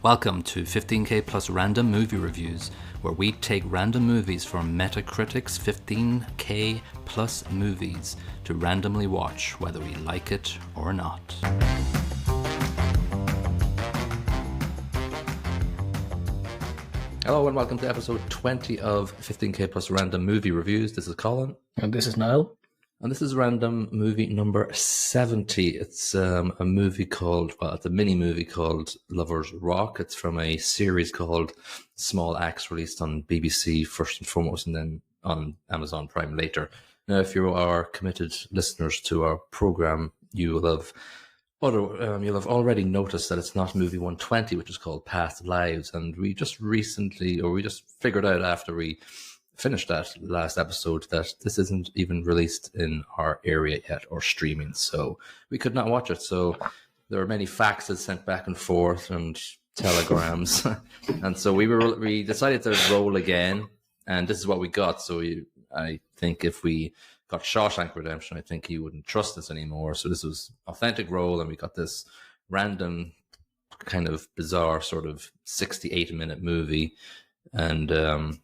Welcome to 15K plus random movie reviews, where we take random movies from Metacritic's 15K plus movies to randomly watch whether we like it or not. Hello and welcome to episode 20 of 15K plus random movie reviews. This is Colin. And this is Niall. And this is random movie number 70. It's a movie called, it's a mini movie called Lovers Rock. It's from a series called Small Axe, released on BBC first and foremost, and then on Amazon Prime later. Now, if you are committed listeners to our program, you will have already noticed that it's not movie 120, which is called Past Lives. And we just figured out after we finished that last episode that this isn't even released in our area yet or streaming, so we could not watch it. So there were many faxes sent back and forth and telegrams and so we decided to roll again, and this is what we got. So I think if we got Shawshank Redemption, I think he wouldn't trust us anymore. So this was authentic roll, and we got this random kind of bizarre sort of 68-minute movie. And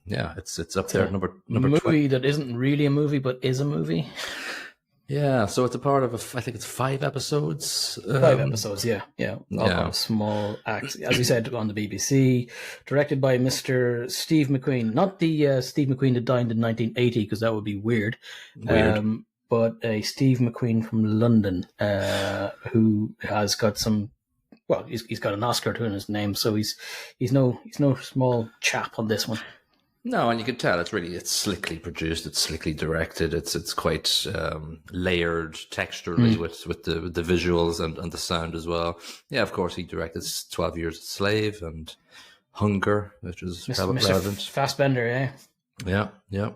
it's up there, number movie 20. That isn't really a movie but is a movie. Yeah, so it's a part of I think it's 5 episodes. 5 episodes, yeah. All Small Axe, as we said, on the BBC, directed by Mr. Steve McQueen. Not the Steve McQueen that died in 1980, because that would be weird. But a Steve McQueen from London, who has got some. Well, he's got an Oscar to his name, so he's no small chap on this one. No, and you can tell it's slickly produced, it's slickly directed, it's quite layered texturally with the visuals and the sound as well. Yeah, of course, he directed 12 Years a Slave and Hunger, which is relevant. Fassbender, yeah. Yeah.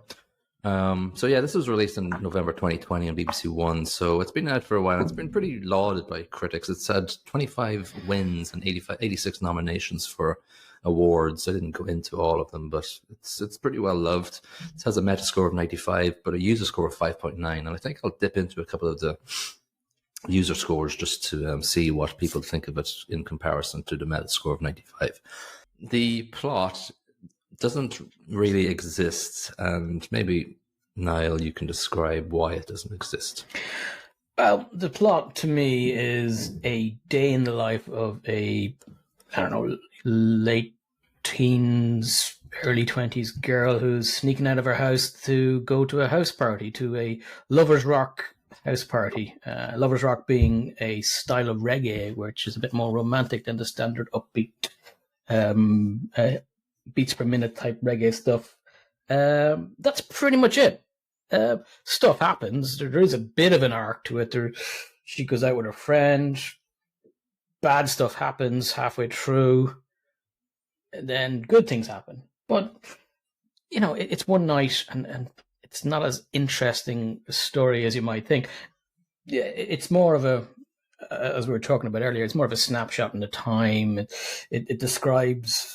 This was released in November 2020 on BBC One, so it's been out for a while. It's been pretty lauded by critics. It's had 25 wins and 86 nominations for awards. I didn't go into all of them, but it's pretty well loved. It has a Metascore of 95, but a user score of 5.9, and I think I'll dip into a couple of the user scores just to see what people think of it in comparison to the Metascore of 95. The plot doesn't really exist, and maybe Niall, you can describe why it doesn't exist. Well, the plot to me is a day in the life of a, late teens, early 20s girl who's sneaking out of her house to go to a house party, to a Lovers Rock house party. Lovers Rock being a style of reggae, which is a bit more romantic than the standard upbeat beats per minute type reggae stuff. That's pretty much it. Stuff happens. There is a bit of an arc to it. She goes out with her friend. Bad stuff happens halfway through. And then good things happen. But, it's one night and it's not as interesting a story as you might think. It's more of a, as we were talking about earlier, it's more of a snapshot in the time. It describes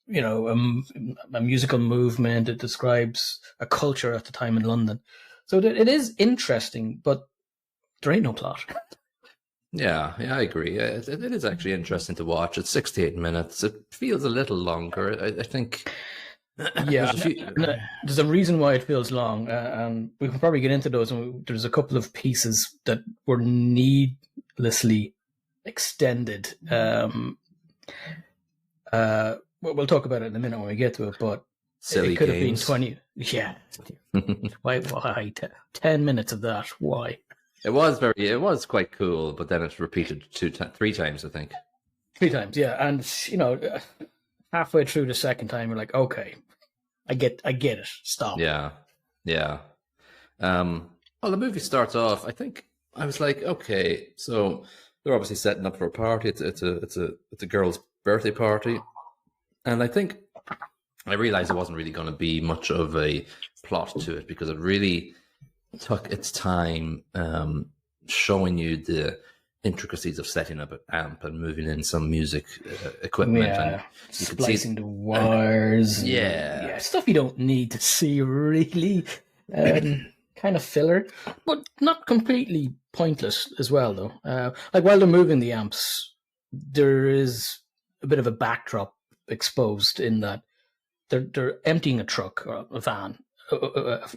a musical movement. It describes a culture at the time in London. So it is interesting, but there ain't no plot. Yeah, I agree. It is actually interesting to watch. It's 68 minutes. It feels a little longer, I think. Yeah, there's a reason why it feels long, and we can probably get into those. There's a couple of pieces that were needlessly extended. We'll talk about it in a minute when we get to it, but silly it could games. Have been 20. Yeah. Why? 10 minutes of that. Why? It was quite cool, but then it's repeated 3 times, I think. 3 times, yeah. And, halfway through the second time, you're like, okay, I get it. Stop. Yeah. Well, the movie starts off, I think I was like, okay, so they're obviously setting up for a party. It's a girl's birthday party. And I think I realized it wasn't really going to be much of a plot to it, because it really took its time showing you the intricacies of setting up an amp and moving in some music equipment. Yeah, and you splicing the wires. Yeah, stuff you don't need to see, really. Kind of filler, but not completely pointless as well, though. Like while they're moving the amps, there is a bit of a backdrop exposed in that they're emptying a truck or a van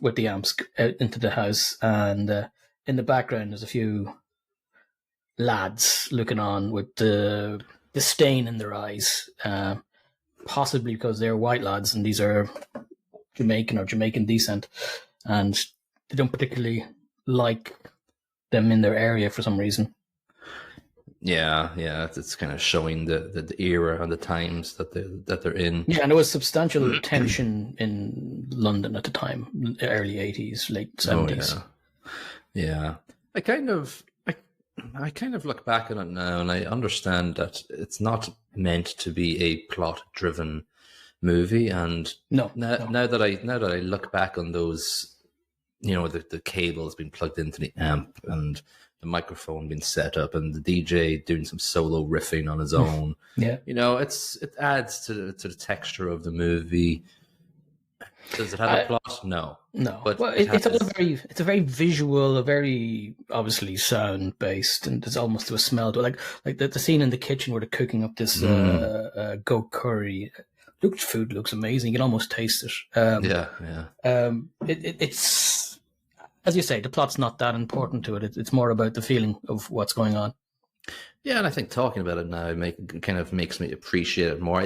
with the amps into the house, and in the background there's a few lads looking on with the disdain in their eyes, possibly because they're white lads and these are Jamaican descent, and they don't particularly like them in their area for some reason. Yeah, it's kind of showing the era and the times that they're in. Yeah, and there was substantial tension in London at the time, early 80s, late 70s. Oh, yeah. I kind of look back on it now, and I understand that it's not meant to be a plot-driven movie. And now that I look back on those, the cables being plugged into the amp and the microphone being set up and the DJ doing some solo riffing on his own. Yeah. It adds to the texture of the movie. Does it have a plot? No. But it's a very visual, a very obviously sound based, and there's almost to a smell to it. Like the scene in the kitchen where they're cooking up this goat curry. Food looks amazing. You can almost taste it. It's, as you say, the plot's not that important to it. It's more about the feeling of what's going on. Yeah, and I think talking about it now kind of makes me appreciate it more.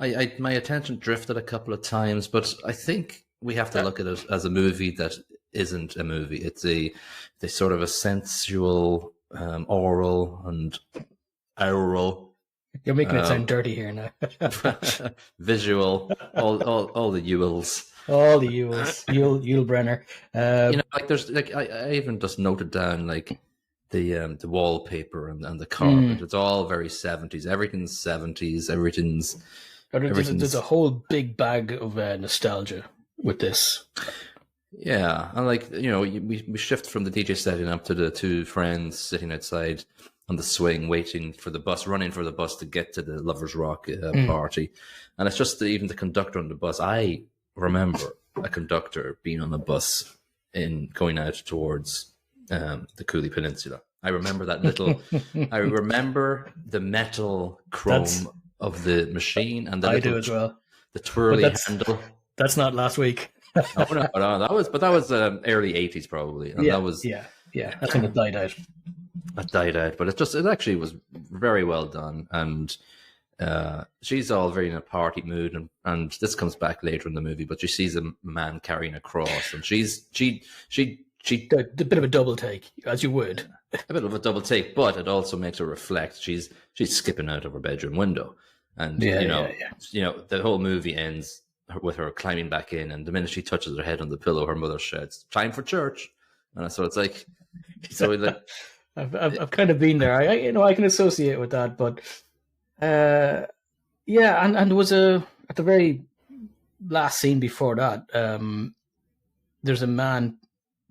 My attention drifted a couple of times, but I think we have to look at it as a movie that isn't a movie. It's a sort of a sensual, oral and aural. You're making it sound dirty here now. Visual, all the Ewells. All the Ewells, Yule Brenner. There's I even just noted down the wallpaper and the carpet. It's all very 70s. Everything's 70s. Everything's a whole big bag of nostalgia with this. Yeah, and we shift from the DJ setting up to the two friends sitting outside on the swing, waiting for the bus, running for the bus to get to the Lovers Rock party. And it's just even the conductor on the bus. I remember a conductor being on the bus going out towards the Cooley Peninsula. I remember that little. I remember the metal chrome of the machine and the I do as well. The twirly handle. That's not last week. no, that was early 80s probably. And that was that's when it died out. It died out, but it actually was very well done, and she's all very in a party mood, and this comes back later in the movie, but she sees a man carrying a cross, and she a bit of a double take, as you would. A bit of a double take, but it also makes her reflect. She's skipping out of her bedroom window, and the whole movie ends with her climbing back in, and the minute she touches her head on the pillow, her mother shouts, "Time for church!" And so it's like, I've kind of been there. I can associate with that, but and there was at the very last scene before that, there's a man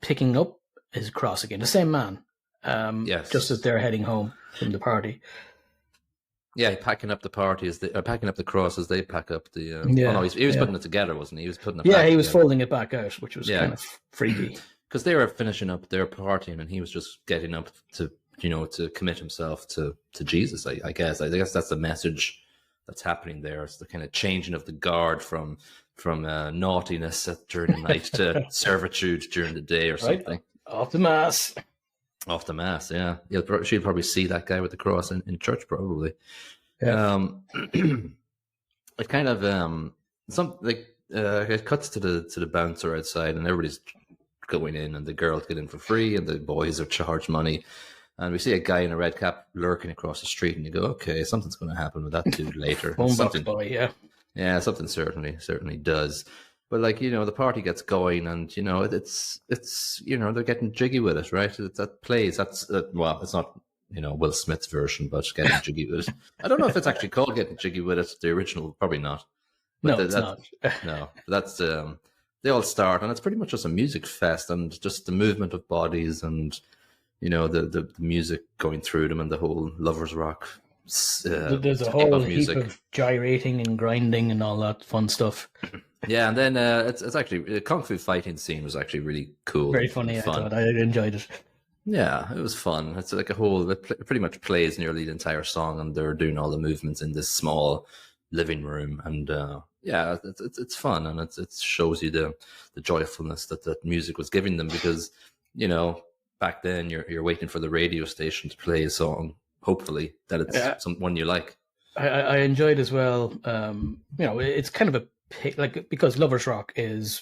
picking up his cross again, the same man. Yes. Just as they're heading home from the party. Yeah, packing up the party packing up the cross as they pack up the. He was putting it together, wasn't he? He was putting it. Yeah, back he was together. folding it back out, which was kind of freaky. Because they were finishing up their partying, and he was just getting up to commit himself to Jesus. I guess that's the message that's happening there. It's the kind of changing of the guard from naughtiness during the night to servitude during the day or something. Off the mass. Off the mass, yeah. She'll probably see that guy with the cross in church, probably. Yeah. It kind of it cuts to the bouncer outside, and everybody's going in, and the girls get in for free, and the boys are charged money. And we see a guy in a red cap lurking across the street, and you go, okay, something's going to happen with that dude later. Something, boy, yeah, something certainly does. But the party gets going, and it's they're getting jiggy with it, right? That plays. That's it's not Will Smith's version, but getting jiggy with it. I don't know if it's actually called getting jiggy with it. The original, probably not. But it's not. No, that's they all start, and it's pretty much just a music fest, and just the movement of bodies, and the music going through them, and the whole Lovers Rock. There's a whole heap of gyrating and grinding and all that fun stuff. Yeah, and then it's actually the kung fu fighting scene was actually really cool. Very funny. I thought I enjoyed it. Yeah, it was fun. It's like a whole. It pretty much plays nearly the entire song, and they're doing all the movements in this small living room, and yeah, it's fun, and it shows you the joyfulness that that music was giving them, because you know back then you're waiting for the radio station to play a song, hopefully that it's one you like. I enjoyed as well. It's kind of like, because lovers rock is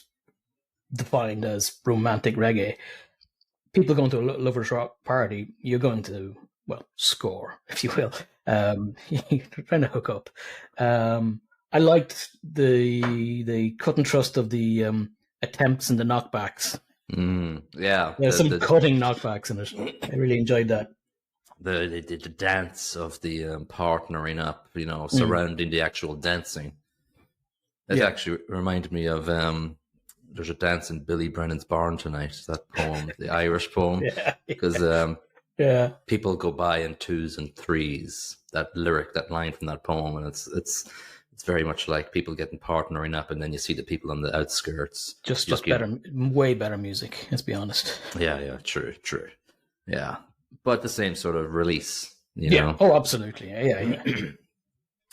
defined as romantic reggae. People going to a lovers rock party, you're going to, well, score, if you will. You're trying to hook up. I liked the cut and thrust of the attempts and the knockbacks. Yeah, There's some cutting knockbacks in it. I really enjoyed that. The dance of the partnering up, surrounding the actual dancing. It actually reminded me of there's a dance in Billy Brennan's Barn Tonight, that poem, the Irish poem, because people go by in twos and threes. That lyric, that line from that poem, and it's very much like people getting partnering up, and then you see the people on the outskirts. Just better, way better music. Let's be honest. Yeah, true. Yeah, but the same sort of release. You know? Oh, absolutely. Yeah.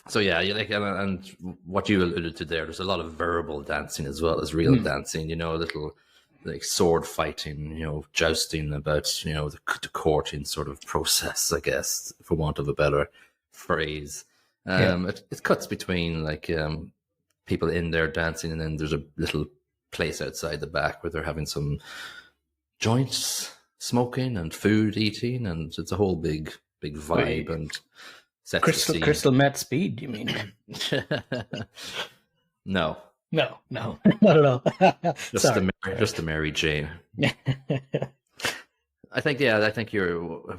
So yeah, you like, and what you alluded to there, there's a lot of verbal dancing as well as real dancing. A little like sword fighting, jousting about, the courting sort of process, I guess, for want of a better phrase. It cuts between like people in there dancing, and then there's a little place outside the back where they're having some joints, smoking and food eating, and it's a whole big vibe and. Crystal meth speed, you mean? No, not at all. just the Mary Jane. I think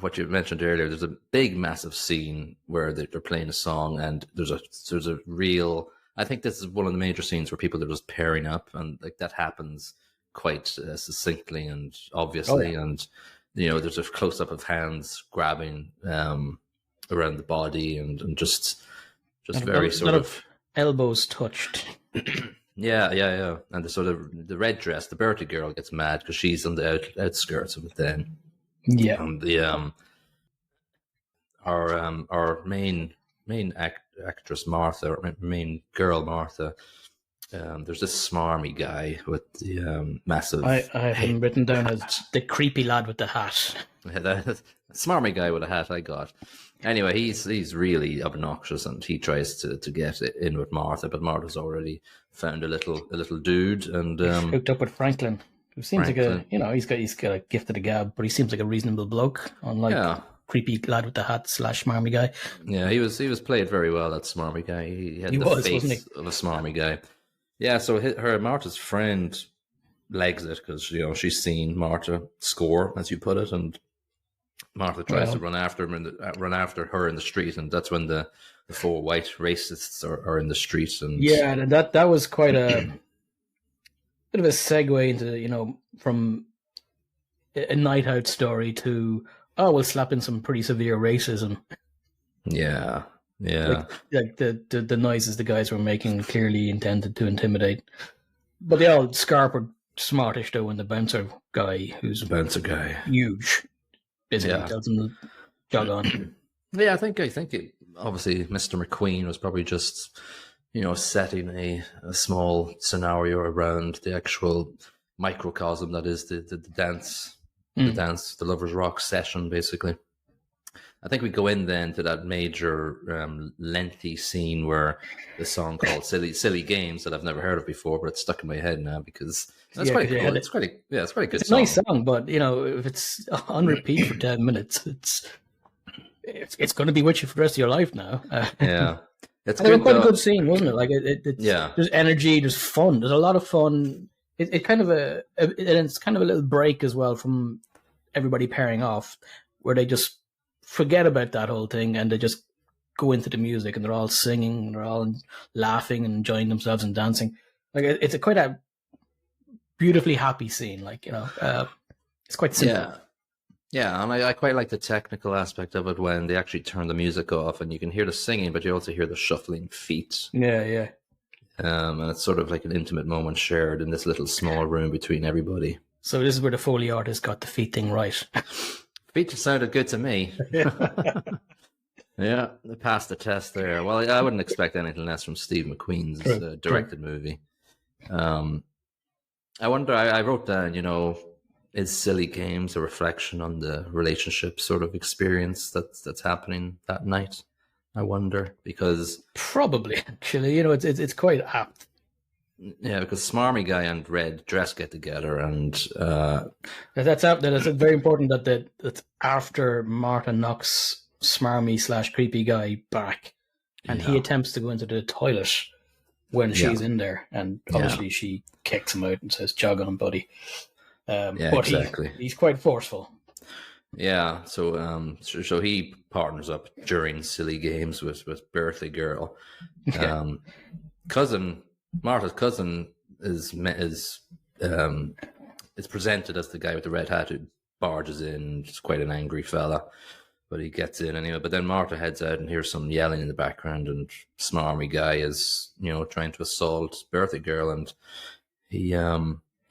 what you mentioned earlier. There's a big, massive scene where they're playing a song, and there's a real. I think this is one of the major scenes where people are just pairing up, and like that happens quite succinctly and obviously, and there's a close up of hands grabbing. Around the body and just very sort of elbows touched. Yeah. And the red dress, the Bertie girl gets mad because she's on the outskirts of it then. Yeah. And the our main actress Martha, or main girl Martha, there's this smarmy guy with the massive. I have him written down as the creepy lad with the hat. Yeah, that smarmy guy with a hat I got. Anyway, he's really obnoxious, and he tries to get in with Martha, but Martha's already found a little dude, and hooked up with Franklin, who seems like he's got a gift of the gab, but he seems like a reasonable bloke, unlike creepy lad with the hat / smarmy guy. Yeah, he was played very well. That smarmy guy, he had the face of a smarmy guy. Yeah, so Martha's friend legs it because she's seen Martha score, as you put it, and Martha tries to run after her in the street, and that's when the four white racists are in the street. And that was quite a bit of a segue into from a night out story to we'll slap in some pretty severe racism. Yeah. Like the noises the guys were making clearly intended to intimidate, but they all scarpered smartish though when the bouncer guy, who's huge. Basically, tells him to jog on. Yeah, I think obviously Mr. McQueen was probably just setting a small scenario around the actual microcosm that is the dance, the lovers rock session. Basically, I think we go in then to that major lengthy scene where the song called "Silly Games" that I've never heard of before, but it's stuck in my head now because. That's quite cool. It's quite a good song. Nice song, but if it's on repeat for 10 minutes, it's going to be with you for the rest of your life now. It's quite a good scene, wasn't it? Like there's energy, there's fun, there's a lot of fun. It's kind of a little break as well from everybody pairing off, where they just forget about that whole thing and they just go into the music and they're all singing, and they're all laughing and enjoying themselves and dancing. Like it's quite a beautifully happy scene, it's quite simple. Yeah, and I quite like the technical aspect of it when they actually turn the music off and you can hear the singing, but you also hear the shuffling feet. Yeah. And it's sort of like an intimate moment shared in this little small room between everybody. So this is where the Foley artist got the feet thing right. Feature sounded good to me. Yeah, they passed the test there. Well, I wouldn't expect anything less from Steve McQueen's directed movie. I wonder, I wrote down, is Silly Games a reflection on the relationship sort of experience that's happening that night? I wonder, because... Probably, actually. It's quite apt. Yeah, because Smarmy Guy and Red Dress get together, and... That's very important that's after Martha knocks Smarmy / creepy guy back, and he attempts to go into the toilet when she's in there, and obviously she kicks him out and says, "Jog on, buddy." But exactly. He's quite forceful. Yeah, so he partners up during Silly Games with Birthday Girl. Martha's cousin is presented as the guy with the red hat who barges in. He's quite an angry fella, but he gets in anyway. But then Martha heads out and hears some yelling in the background, and Smarmy Guy is trying to assault Birthday Girl, and he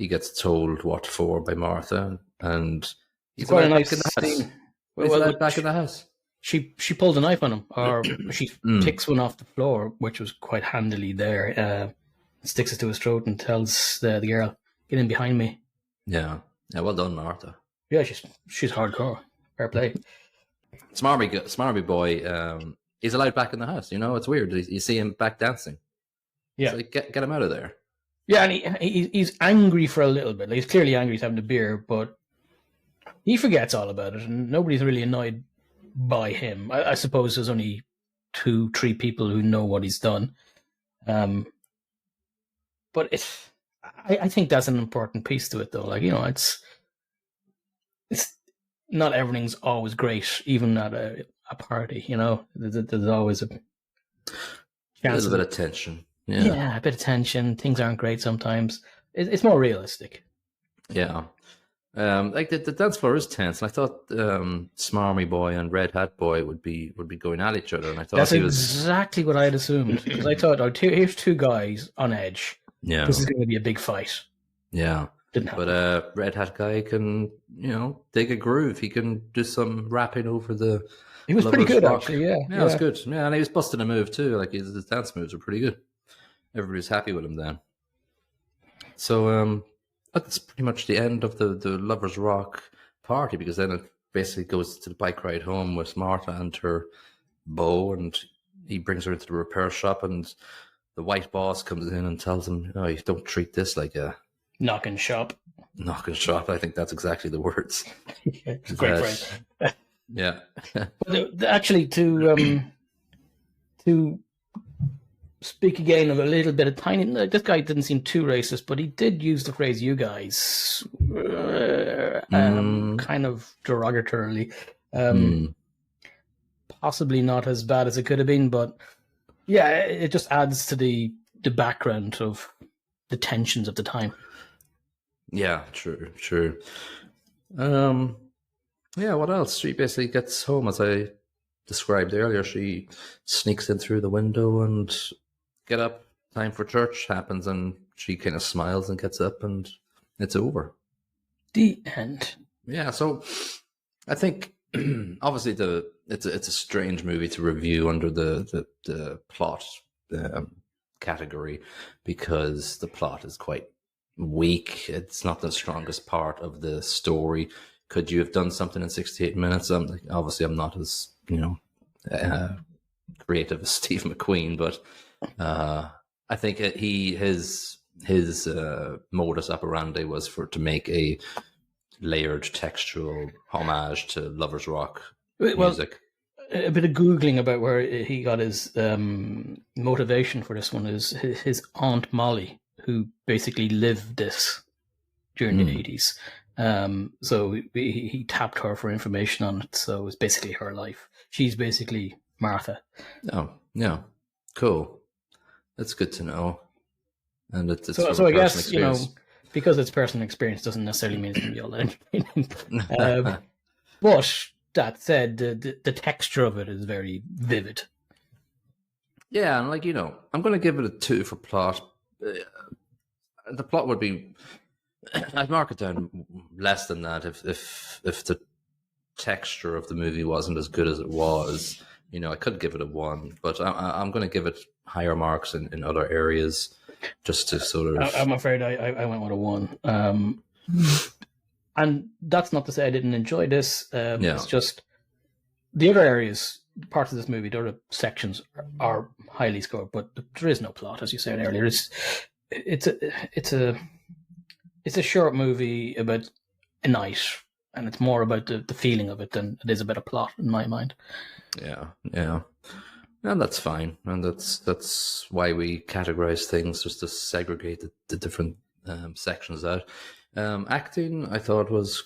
gets told what for by Martha, and he's quite a nice scene. Well, back in the house. She pulled a knife on him, or she picks one off the floor, which was quite handily there. Sticks it to his throat and tells the girl, "Get in behind me." Yeah, well done, Martha. Yeah, she's hardcore. Fair play. Smarmy boy. He's allowed back in the house. It's weird. You see him back dancing. Yeah, it's like, get him out of there. Yeah, and he's angry for a little bit. He's clearly angry he's having a beer, but he forgets all about it, and nobody's really annoyed by him. I suppose there's only 2-3 people who know what he's done. But I think that's an important piece to it, though. It's not everything's always great, even at a party. There's always a little bit of tension. Yeah, a bit of tension. Things aren't great sometimes. It's more realistic. Yeah. The dance floor is tense, and I thought Smarmy Boy and Red Hat Boy would be going at each other, and I thought that's exactly what I had assumed, because I thought, here's 2 guys on edge. Yeah, this is going to be a big fight. Yeah, didn't happen. But Red Hat Guy can dig a groove. He can do some rapping over the. He was pretty good, actually. Yeah, it was good. Yeah, and he was busting a move too. Like his dance moves were pretty good. Everybody was happy with him then. So that's pretty much the end of the Lovers Rock party, because then it basically goes to the bike ride home with Martha and her beau, and he brings her into the repair shop, and the white boss comes in and tells him, "Oh, you don't treat this like a knocking shop." Knocking shop. I think that's exactly the words. It's a great phrase. Yeah. But actually, to speak again of a little bit of tiny. This guy didn't seem too racist, but he did use the phrase "you guys," kind of derogatorily. Possibly not as bad as it could have been, but yeah, it just adds to the background of the tensions of the time. Yeah, true. Yeah, what else? She basically gets home, as I described earlier. She sneaks in through the window and get up. Time for church happens, and she kind of smiles and gets up, and it's over. The end. Yeah, so I think obviously it's a strange movie to review under the plot category, because the plot is quite weak. It's not the strongest part of the story. Could you have done something in 68 minutes? Obviously, I'm not as creative as Steve McQueen, but I think his modus operandi was to make a layered textual homage to Lovers Rock music. A bit of Googling about where he got his motivation for this one is his Aunt Molly, who basically lived this during the 80s. So he tapped her for information on it. So it's basically her life. She's basically Martha. Oh, yeah. Cool. That's good to know. And it's so I guess, because it's personal experience doesn't necessarily mean it's going to be all that entertaining. But that said, the texture of it is very vivid. Yeah, and I'm going to give it a 2 for plot. The plot would be, I'd mark it down less than that if the texture of the movie wasn't as good as it was, I could give it a 1, but I'm going to give it higher marks in other areas, just to sort of. I'm afraid I went with a 1. And that's not to say I didn't enjoy this. It's just the other areas, parts of this movie, the other sections are highly scored, but there is no plot, as you said earlier. It's a short movie about a night, and it's more about the feeling of it than it is about a plot, in my mind. Yeah, and that's fine, and that's why we categorize things, just to segregate the different sections out. Acting, I thought, was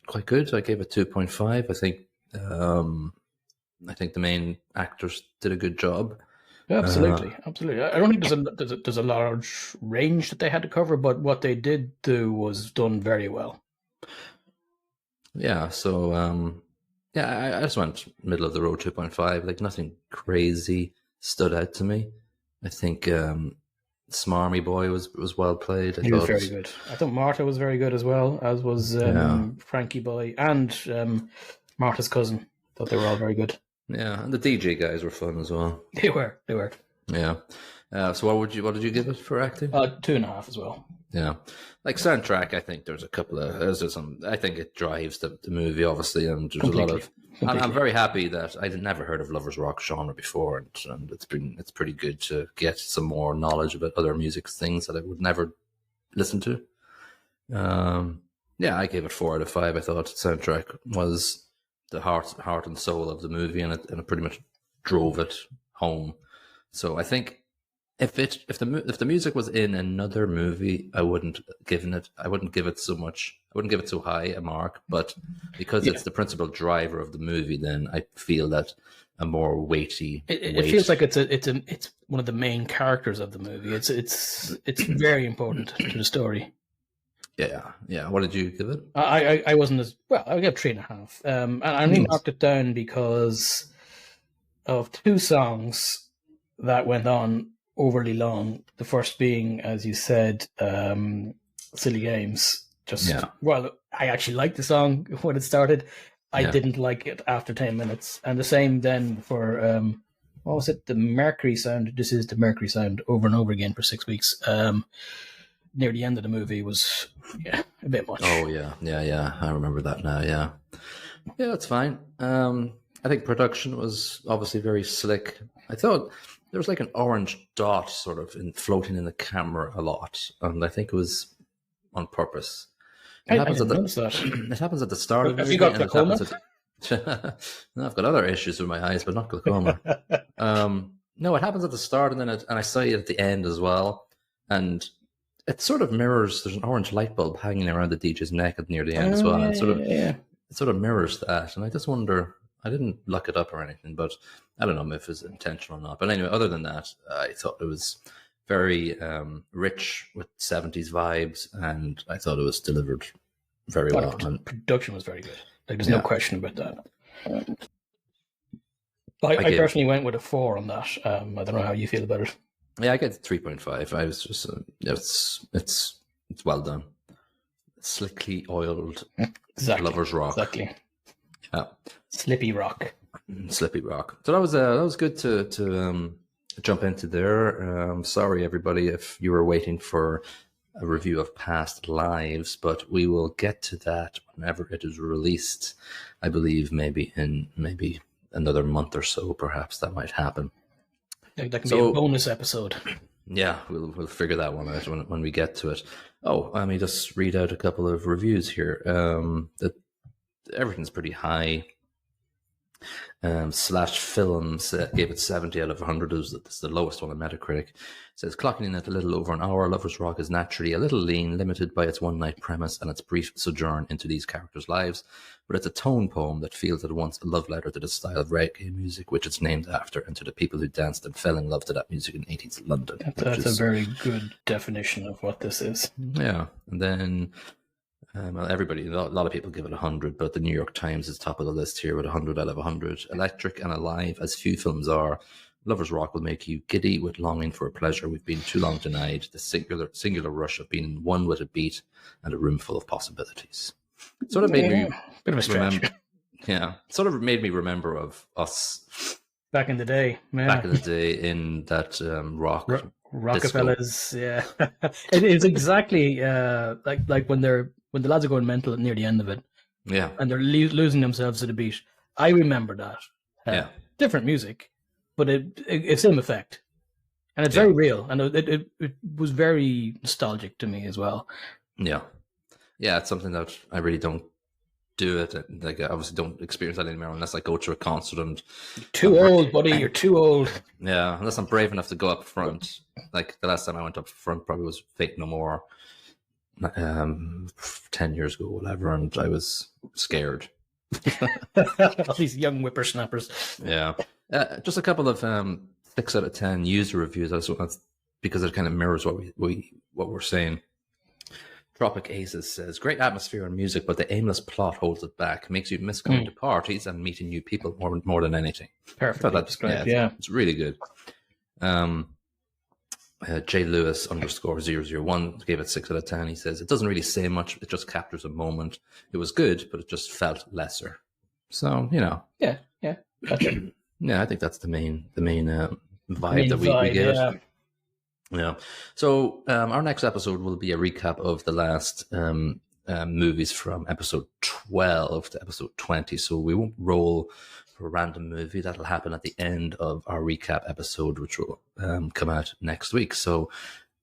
quite good. I gave it 2.5. I think the main actors did a good job. Yeah, absolutely. I don't think there's a large range that they had to cover, but what they did do was done very well. Yeah, so I just went middle of the road 2.5. Like, nothing crazy stood out to me. I think Smarmy Boy was well played. He was very good. I thought Martha was very good as well, as was Frankie Boy and Martha's cousin. I thought they were all very good. Yeah, and the DJ guys were fun as well. They were. Yeah. So what did you give it for acting? 2.5 as well. Yeah. Like soundtrack, I think there's some. I think it drives the movie, obviously, and there's a lot of. I'm very happy that I'd never heard of lovers rock genre before, and it's pretty good to get some more knowledge about other music things that I would never listen to. I gave it 4 out of 5. I thought soundtrack was the heart and soul of the movie, and it pretty much drove it home. So I think if the music was in another movie, I wouldn't give it so much. I wouldn't give it so high a mark. But because it's the principal driver of the movie, then I feel that a more weighty. It feels like it's one of the main characters of the movie. It's very important to the story. Yeah. What did you give it? I wasn't as well. I gave 3.5. And I only knocked it down because of 2 songs that went on overly long. The first being, as you said, Silly Games. Well, I actually liked the song when it started. I didn't like it after 10 minutes. And the same then for, what was it? The Mercury Sound. This is the Mercury Sound over and over again for 6 weeks. Near the end of the movie was, a bit much. Oh, yeah. I remember that now, yeah. Yeah, that's fine. I think production was obviously very slick. I thought there was like an orange dot sort of floating in the camera a lot, and I think it was on purpose. It happens at the start of the movie. Have you got glaucoma? No, I've got other issues with my eyes, but not glaucoma. No, it happens at the start, and then I saw it at the end as well, and it sort of mirrors. There's an orange light bulb hanging around the DJ's neck near the end as well. And it sort of mirrors that, and I just wonder. I didn't look it up or anything, but I don't know if it's intentional or not. But anyway, other than that, I thought it was very rich with 70s vibes, and I thought it was delivered very well. And production was very good. Like, there's no question about that. I personally went with a 4 on that. I don't know how you feel about it. Yeah, I get 3.5. I was just, it's well done. Slickly oiled lovers rock. Exactly. Yeah. Slippy rock. So that was good to jump into there. Sorry everybody if you were waiting for a review of Past Lives, but we will get to that whenever it is released. I believe maybe in another month or so, perhaps that might happen. That can be a bonus episode. Yeah, we'll figure that one out when we get to it. Oh, let me just read out a couple of reviews here. Everything's pretty high. Slash Films gave it 70 out of 100. It's the lowest one on Metacritic. It says, clocking in at a little over an hour, Lovers Rock is naturally a little lean, limited by its one-night premise and its brief sojourn into these characters' lives, but it's a tone poem that feels at once a love letter to the style of reggae music, which it's named after, and to the people who danced and fell in love to that music in 80s London. That's a very good definition of what this is. Yeah, and then a lot of people give it 100, but the New York Times is top of the list here with 100 out of 100. Electric and alive, as few films are, Lovers Rock will make you giddy with longing for a pleasure we've been too long denied, the singular rush of being one with a beat and a room full of possibilities. Sort of made me bit of a stretch. Yeah, sort of made me remember of us Back in the day, yeah. back in the day in that rock disco. Rockefellers, yeah. It is exactly like when the lads are going mental near the end of it, Yeah, and they're losing themselves to the beat. I remember that. yeah, Different music, but it's same effect, and it's Yeah. very real, and it was very nostalgic to me as well. yeah, yeah. It's something that I really don't do it. Like I obviously don't experience that anymore unless I go to a concert and Too old, buddy. You're too old. yeah, unless I'm brave enough to go up front. Like the last time I went up front probably was Fate No More, 10 years ago, whatever, and I was scared. All these young whippersnappers. Yeah, just a couple of 6 out of 10 user reviews. That's because it kind of mirrors what we're saying. Tropic Aces says, great atmosphere and music, but the aimless plot holds it back. Makes you miss coming to parties and meeting new people more than anything. Perfectly described, yeah. It's really good. J Lewis _001 gave it 6 out of 10. He says, it doesn't really say much. It just captures a moment. It was good, but it just felt lesser. So, Yeah, gotcha. Yeah, I think that's the main vibe that we get. Yeah. Yeah. So our next episode will be a recap of the last movies from episode 12 to episode 20. So we won't roll for a random movie. That'll happen at the end of our recap episode, which will come out next week. So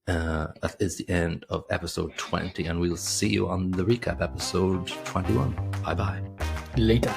that is the end of episode 20, and we'll see you on the recap episode 21. Bye-bye. Later.